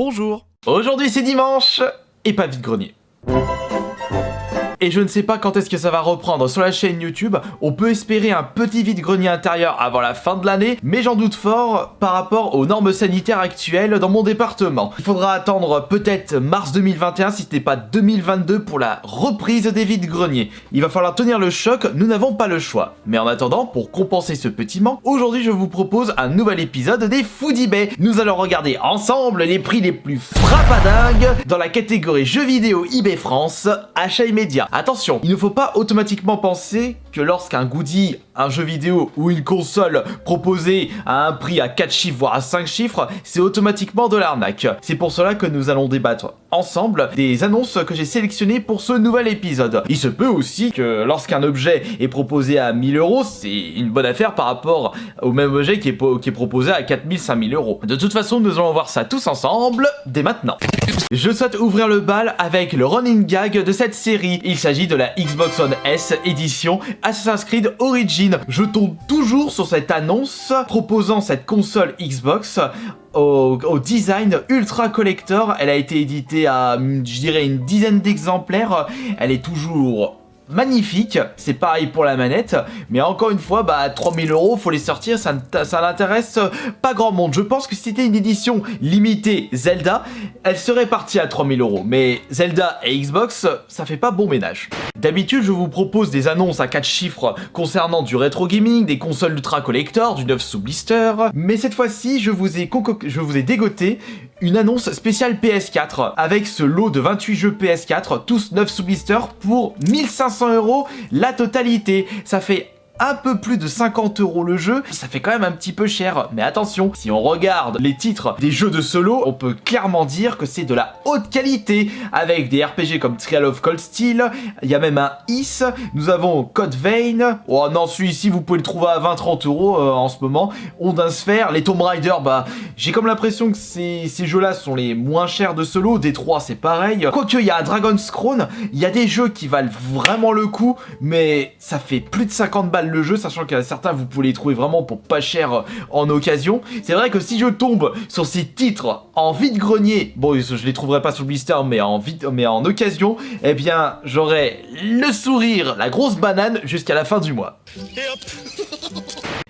Bonjour. Aujourd'hui c'est dimanche et pas vide-grenier. Et je ne sais pas quand est-ce que ça va reprendre sur la chaîne YouTube. On peut espérer un petit vide-grenier intérieur avant la fin de l'année, mais j'en doute fort par rapport aux normes sanitaires actuelles dans mon département. Il faudra attendre peut-être mars 2021 si ce n'est pas 2022 pour la reprise des vide-greniers. Il va falloir tenir le choc, nous n'avons pas le choix. Mais en attendant, pour compenser ce petit manque, aujourd'hui je vous propose un nouvel épisode des Foodie Bay. Nous allons regarder ensemble les prix les plus frappadingues dans la catégorie jeux vidéo eBay France, achats immédiats. Attention, il ne faut pas automatiquement penser que lorsqu'un goodie, un jeu vidéo ou une console proposée à un prix à 4 chiffres voire à 5 chiffres, c'est automatiquement de l'arnaque. C'est pour cela que nous allons débattre ensemble des annonces que j'ai sélectionnées pour ce nouvel épisode. Il se peut aussi que lorsqu'un objet est proposé à 1000 €, c'est une bonne affaire par rapport au même objet qui est proposé à 4000, 5000 €. De toute façon, nous allons voir ça tous ensemble dès maintenant. Je souhaite ouvrir le bal avec le running gag de cette série. Il s'agit de la Xbox One S édition Assassin's Creed Origins. Je tombe toujours sur cette annonce proposant cette console Xbox au design ultra collector. Elle a été éditée à, je dirais, une dizaine d'exemplaires. Elle est toujours magnifique, c'est pareil pour la manette, mais encore une fois, 3000 €, faut les sortir, ça n'intéresse pas grand monde. Je pense que si c'était une édition limitée Zelda, elle serait partie à 3000 €, mais Zelda et Xbox, ça fait pas bon ménage. D'habitude, je vous propose des annonces à 4 chiffres concernant du rétro gaming, des consoles ultra collector, du neuf sous blister, mais cette fois-ci, je vous ai dégoté une annonce spéciale PS4 avec ce lot de 28 jeux PS4, tous neufs sous blister pour 1500 € la totalité. Ça fait un peu plus de 50 € le jeu, ça fait quand même un petit peu cher, mais attention, si on regarde les titres des jeux de solo, on peut clairement dire que c'est de la haute qualité, avec des RPG comme Trial of Cold Steel, il y a même un Is, nous avons Code Vein, oh non, celui-ci vous pouvez le trouver à 20-30 € en ce moment, Odin Sphere, les Tomb Raider, j'ai comme l'impression que ces jeux-là sont les moins chers de solo, D3 c'est pareil, quoique il y a Dragon's Crown, il y a des jeux qui valent vraiment le coup, mais ça fait plus de 50 balles le jeu, sachant qu'il y a certains vous pouvez les trouver vraiment pour pas cher en occasion. C'est vrai que si je tombe sur ces titres en vide-grenier, bon je les trouverai pas sur le blister mais en occasion, eh bien j'aurai le sourire, la grosse banane jusqu'à la fin du mois.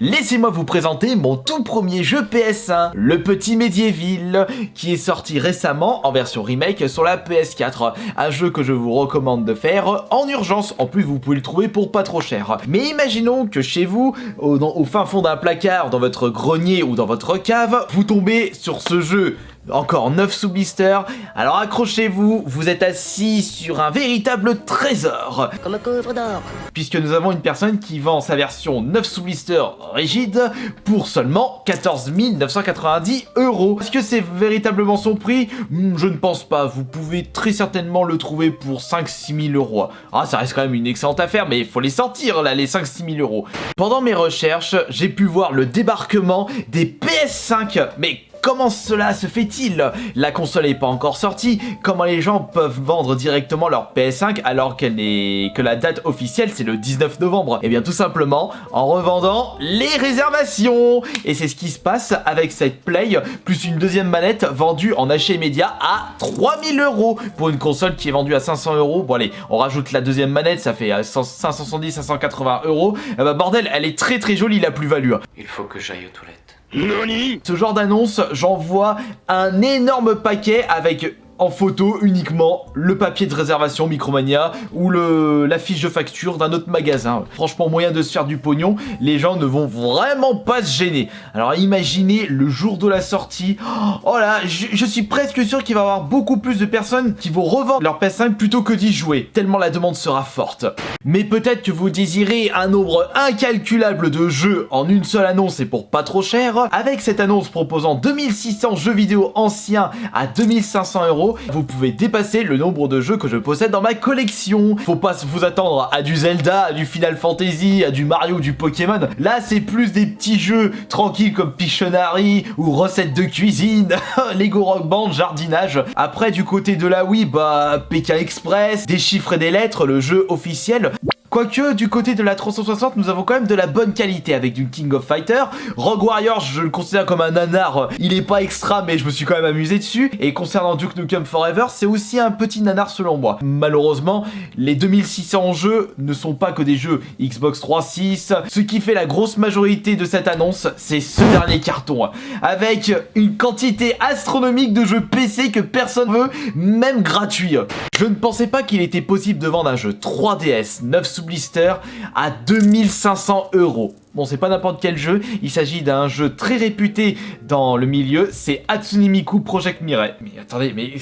Laissez-moi vous présenter mon tout premier jeu PS1, le petit Medieval, qui est sorti récemment en version remake sur la PS4. Un jeu que je vous recommande de faire en urgence, en plus vous pouvez le trouver pour pas trop cher. Mais imaginons que chez vous, au fin fond d'un placard, dans votre grenier ou dans votre cave, vous tombez sur ce jeu encore neuf sous blister, alors accrochez-vous, vous êtes assis sur un véritable trésor. Comme un coffre d'or. Puisque nous avons une personne qui vend sa version 9 sous blister rigide pour seulement 14 990 €. Est-ce que c'est véritablement son prix? Je ne pense pas, vous pouvez très certainement le trouver pour 5-6 000 €. Ah, ça reste quand même une excellente affaire, mais il faut les sortir là, les 5-6 000 €. Pendant mes recherches, j'ai pu voir le débarquement des PS5, mais comment cela se fait-il? La console n'est pas encore sortie. Comment les gens peuvent vendre directement leur PS5 alors que la date officielle c'est le 19 novembre? Eh bien tout simplement en revendant les réservations. Et c'est ce qui se passe avec cette Play plus une deuxième manette vendue en achat immédiat à 3000 € pour une console qui est vendue à 500 €. Bon allez, on rajoute la deuxième manette, ça fait 570, 580 €. Bordel, elle est très très jolie la plus-value. Il faut que j'aille aux toilettes. Nani? Ce genre d'annonce, j'en vois un énorme paquet avec en photo uniquement le papier de réservation Micromania ou la fiche de facture d'un autre magasin. Franchement, moyen de se faire du pognon, les gens ne vont vraiment pas se gêner. Alors imaginez le jour de la sortie, oh là, je suis presque sûr qu'il va y avoir beaucoup plus de personnes qui vont revendre leur PS5 plutôt que d'y jouer, tellement la demande sera forte. Mais peut-être que vous désirez un nombre incalculable de jeux en une seule annonce et pour pas trop cher. Avec cette annonce proposant 2600 jeux vidéo anciens à 2500 €, €, vous pouvez dépasser le nombre de jeux que je possède dans ma collection. Faut pas vous attendre à du Zelda, à du Final Fantasy, à du Mario ou du Pokémon. Là, c'est plus des petits jeux tranquilles comme Pictionary ou recettes de cuisine, Lego Rock Band, jardinage. Après, du côté de la Wii, bah, PK Express, des chiffres et des lettres, le jeu officiel. Quoique, du côté de la 360, nous avons quand même de la bonne qualité avec du King of Fighters. Rogue Warrior, je le considère comme un nanar. Il est pas extra, mais je me suis quand même amusé dessus. Et concernant Duke Nukem Forever, c'est aussi un petit nanar selon moi. Malheureusement, les 2600 jeux ne sont pas que des jeux Xbox 360. Ce qui fait la grosse majorité de cette annonce, c'est ce dernier carton. Avec une quantité astronomique de jeux PC que personne veut, même gratuits. Je ne pensais pas qu'il était possible de vendre un jeu 3DS 9 sous blister à 2500 €. Bon, c'est pas n'importe quel jeu, il s'agit d'un jeu très réputé dans le milieu, c'est Hatsune Miku Project Mirai. Mais attendez, mais...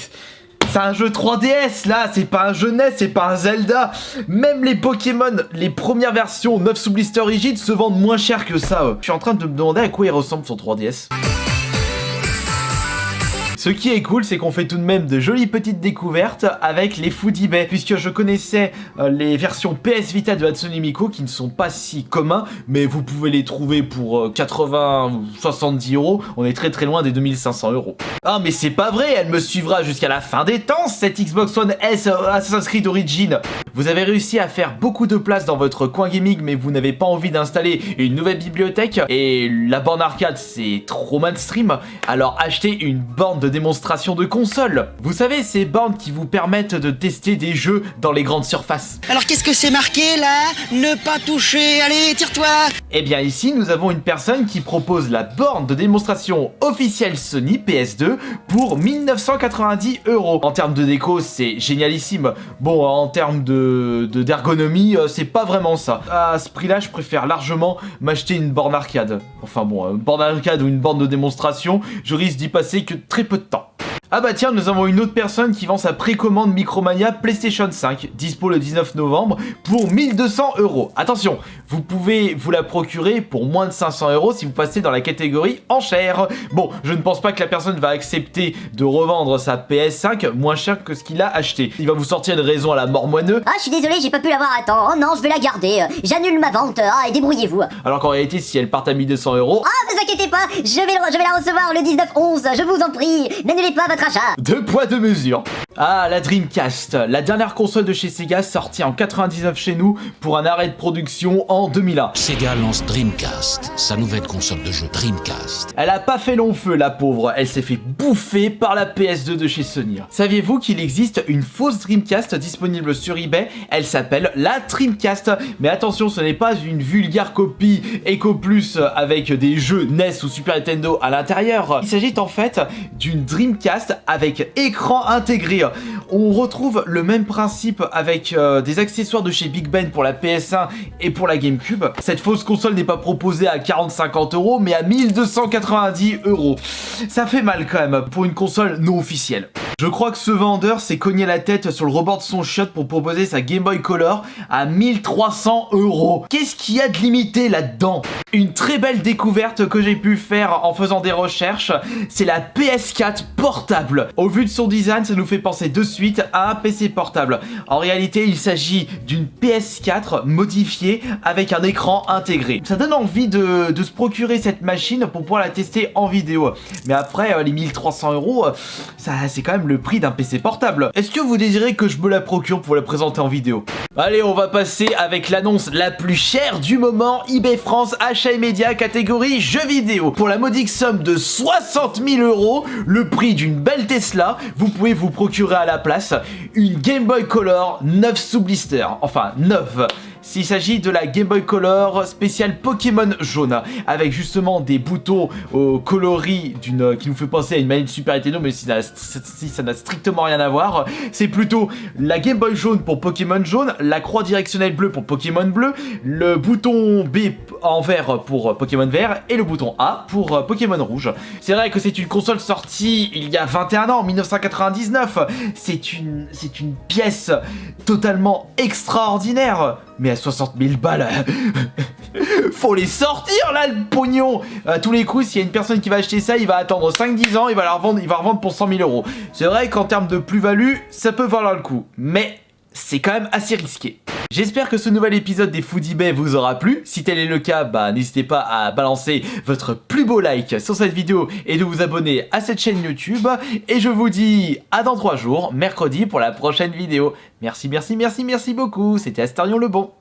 c'est un jeu 3DS là, c'est pas un jeu NES, c'est pas un Zelda. Même les Pokémon, les premières versions 9 sous blister rigide se vendent moins cher que ça. Je suis en train de me demander à quoi il ressemble son 3DS. Ce qui est cool, c'est qu'on fait tout de même de jolies petites découvertes avec les fous d'eBay, puisque je connaissais les versions PS Vita de Hatsune Miku qui ne sont pas si communs, mais vous pouvez les trouver pour 80 ou 70 €. On est très très loin des 2500 €. Ah mais c'est pas vrai, elle me suivra jusqu'à la fin des temps, cette Xbox One S Assassin's Creed Origins. Vous avez réussi à faire beaucoup de place dans votre coin gaming, mais vous n'avez pas envie d'installer une nouvelle bibliothèque, et la borne arcade c'est trop mainstream, alors achetez une borne de démonstration de console. Vous savez, ces bornes qui vous permettent de tester des jeux dans les grandes surfaces. Alors qu'est-ce que c'est marqué là? Ne pas toucher, allez, tire-toi! Eh bien ici, nous avons une personne qui propose la borne de démonstration officielle Sony PS2 pour 1990 €. En termes de déco, c'est génialissime. Bon, en termes d'ergonomie, c'est pas vraiment ça. À ce prix-là, je préfère largement m'acheter une borne arcade. Enfin bon, une borne arcade ou une borne de démonstration, je risque d'y passer que très peu de temps. Ah bah tiens, nous avons une autre personne qui vend sa précommande Micromania PlayStation 5, dispo le 19 novembre, pour 1200 €. Attention, vous pouvez vous la procurer pour moins de 500 € si vous passez dans la catégorie enchère. Bon, je ne pense pas que la personne va accepter de revendre sa PS5 moins cher que ce qu'il a acheté. Il va vous sortir une raison à la mort moineux. Ah, je suis désolé, j'ai pas pu l'avoir à temps. Oh non, je vais la garder. J'annule ma vente. Ah, et débrouillez-vous. Alors qu'en réalité, si elle part à 1200 €... Ah, ne vous inquiétez pas, je vais la recevoir le 19/11, je vous en prie. N'annulez pas votre achat. Deux poids, deux mesures. Ah, la Dreamcast, la dernière console de chez Sega sortie en 99 chez nous pour un arrêt de production en 2001. Sega lance Dreamcast, sa nouvelle console de jeu Dreamcast. Elle a pas fait long feu, la pauvre, elle s'est fait bouffer par la PS2 de chez Sony. Saviez-vous qu'il existe une fausse Dreamcast disponible sur eBay? Elle s'appelle la Dreamcast. Mais attention, ce n'est pas une vulgaire copie Eco Plus avec des jeux NES ou Super Nintendo à l'intérieur. Il s'agit en fait d'une Dreamcast avec écran intégré. On retrouve le même principe avec des accessoires de chez Big Ben pour la PS1 et pour la GameCube. Cette fausse console n'est pas proposée à 40-50 € mais à 1290 €. Ça fait mal quand même pour une console non officielle. Je crois que ce vendeur s'est cogné la tête sur le rebord de son shot pour proposer sa Game Boy Color à 1300 €. Qu'est-ce qu'il y a de limité là-dedans? Une très belle découverte que j'ai pu faire en faisant des recherches, c'est la PS4 portable. Au vu de son design, ça nous fait penser de suite à un PC portable. En réalité, il s'agit d'une PS4 modifiée avec un écran intégré. Ça donne envie de se procurer cette machine pour pouvoir la tester en vidéo. Mais après, les 1300 €, ça c'est quand même le prix d'un PC portable. Est-ce que vous désirez que je me la procure pour la présenter en vidéo? Allez, on va passer avec l'annonce la plus chère du moment, eBay France achat immédiat catégorie jeux vidéo. Pour la modique somme de 60 000 €, le prix d'une belle Tesla, vous pouvez vous procurer à la place une Game Boy Color 9 sous blister. Enfin, 9. S'il s'agit de la Game Boy Color spéciale Pokémon jaune, avec justement des boutons au coloris qui nous fait penser à une manette Super Nintendo, mais si ça n'a strictement rien à voir. C'est plutôt la Game Boy jaune pour Pokémon jaune, la croix directionnelle bleue pour Pokémon bleu, le bouton B en vert pour Pokémon vert et le bouton A pour Pokémon rouge. C'est vrai que c'est une console sortie il y a 21 ans, en 1999. C'est une pièce totalement extraordinaire. Mais à 60 000 balles, Faut les sortir là, le pognon. À tous les coups, s'il y a une personne qui va acheter ça, il va attendre 5-10 ans, il va revendre pour 100 000 euros. C'est vrai qu'en termes de plus-value, ça peut valoir le coup, mais c'est quand même assez risqué. J'espère que ce nouvel épisode des Foodie Bay vous aura plu. Si tel est le cas, n'hésitez pas à balancer votre plus beau like sur cette vidéo et de vous abonner à cette chaîne YouTube. Et je vous dis à dans 3 jours, mercredi, pour la prochaine vidéo. Merci beaucoup, c'était Astarion le Bon.